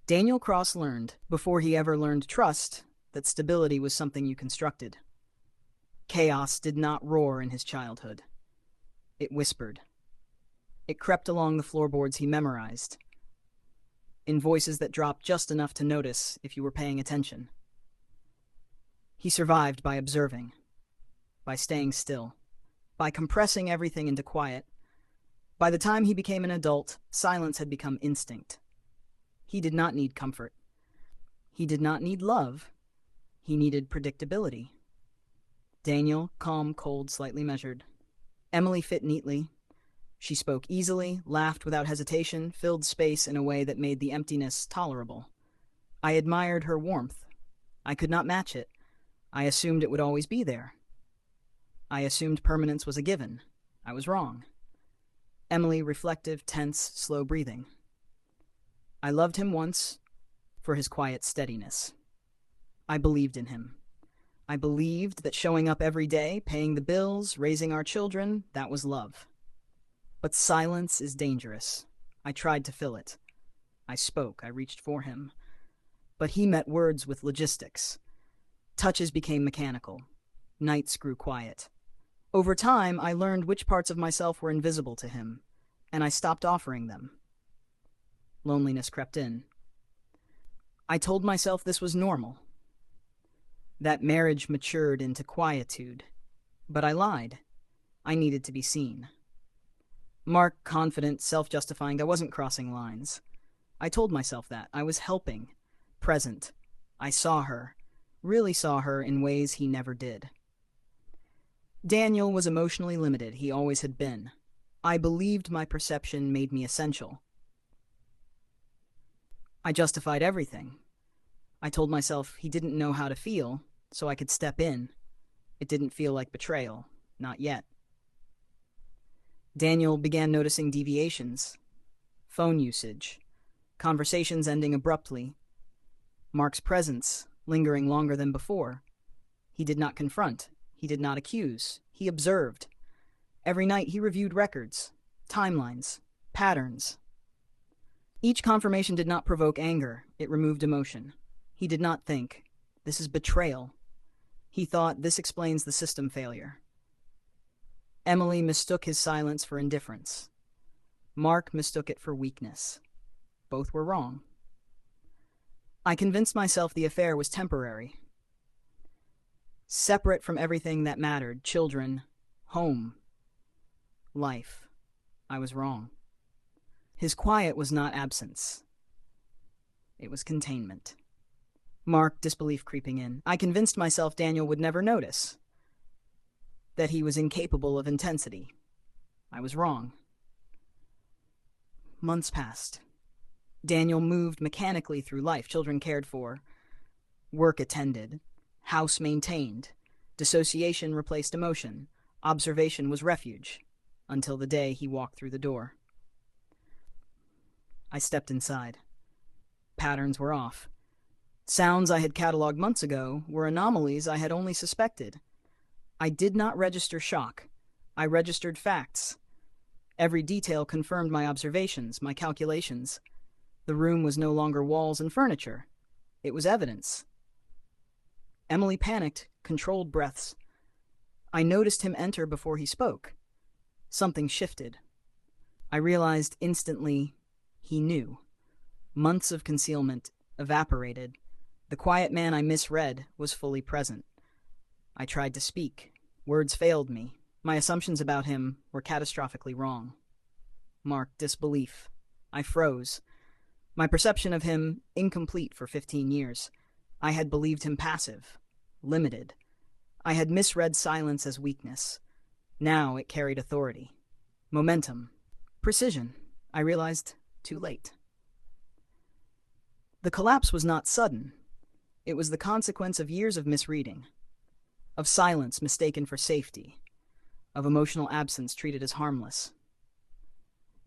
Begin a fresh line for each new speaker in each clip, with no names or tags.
Daniel Cross learned, before he ever learned trust, that stability was something you constructed. Chaos did not roar in his childhood. It whispered. It crept along the floorboards he memorized, in voices that dropped just enough to notice if you were paying attention. He survived by observing, by staying still, by compressing everything into quiet. By the time he became an adult, silence had become instinct. He did not need comfort. He did not need love. He needed predictability. Daniel, calm, cold, slightly measured. Emily fit neatly. She spoke easily, laughed without hesitation, filled space in a way that made the emptiness tolerable. I admired her warmth. I could not match it. I assumed it would always be there. I assumed permanence was a given. I was wrong. Emily, reflective, tense, slow breathing. I loved him once for his quiet steadiness. I believed in him. I believed that showing up every day, paying the bills, raising our children, that was love. But silence is dangerous. I tried to fill it. I spoke. I reached for him. But he met words with logistics. Touches became mechanical. Nights grew quiet. Over time, I learned which parts of myself were invisible to him, and I stopped offering them. Loneliness crept in. I told myself this was normal, that marriage matured into quietude, but I lied. I needed to be seen. Mark, confident, self-justifying, I wasn't crossing lines. I told myself that. I was helping, present. I saw her, really saw her in ways he never did. Daniel was emotionally limited. He always had been. I believed my perception made me essential. I justified everything. I told myself he didn't know how to feel, so I could step in. It didn't feel like betrayal. Not yet. Daniel began noticing deviations. Phone usage. Conversations ending abruptly. Mark's presence lingering longer than before. He did not confront. He did not accuse. He observed. Every night he reviewed records, timelines, patterns. Each confirmation did not provoke anger. It removed emotion. He did not think, this is betrayal. He thought, this explains the system failure. Emily mistook his silence for indifference. Mark mistook it for weakness. Both were wrong. I convinced myself the affair was temporary. Separate from everything that mattered, children, home, life. I was wrong. His quiet was not absence. It was containment. Mark, disbelief creeping in. I convinced myself Daniel would never notice, that he was incapable of intensity. I was wrong. Months passed. Daniel moved mechanically through life, children cared for, work attended, house maintained, dissociation replaced emotion, observation was refuge, until the day he walked through the door. I stepped inside. Patterns were off. Sounds I had cataloged months ago were anomalies I had only suspected. I did not register shock. I registered facts. Every detail confirmed my observations, my calculations. The room was no longer walls and furniture. It was evidence. Emily panicked, controlled breaths. I noticed him enter before he spoke. Something shifted. I realized instantly he knew. Months of concealment evaporated. The quiet man I misread was fully present. I tried to speak. Words failed me. My assumptions about him were catastrophically wrong. Mark, disbelief. I froze. My perception of him incomplete for 15 years. I had believed him passive, limited. I had misread silence as weakness. Now it carried authority. Momentum. Precision. I realized too late. The collapse was not sudden. It was the consequence of years of misreading, of silence mistaken for safety, of emotional absence treated as harmless.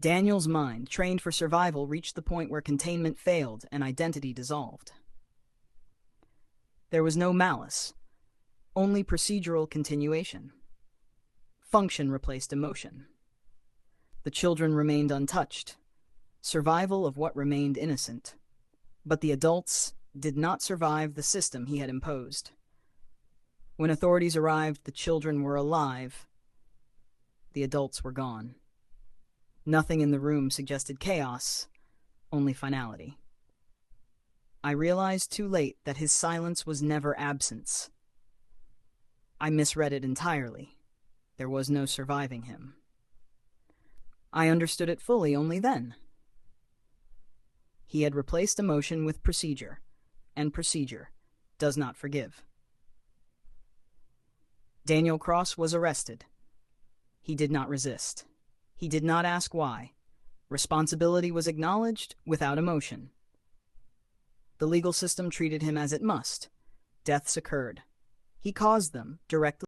Daniel's mind, trained for survival, reached the point where containment failed and identity dissolved. There was no malice, only procedural continuation. Function replaced emotion. The children remained untouched. Survival of what remained innocent. But the adults did not survive the system he had imposed. When authorities arrived, the children were alive. The adults were gone. Nothing in the room suggested chaos, only finality. I realized too late that his silence was never absence. I misread it entirely. There was no surviving him. I understood it fully only then. He had replaced emotion with procedure, and procedure does not forgive. Daniel Cross was arrested. He did not resist. He did not ask why. Responsibility was acknowledged without emotion. The legal system treated him as it must. Deaths occurred. He caused them directly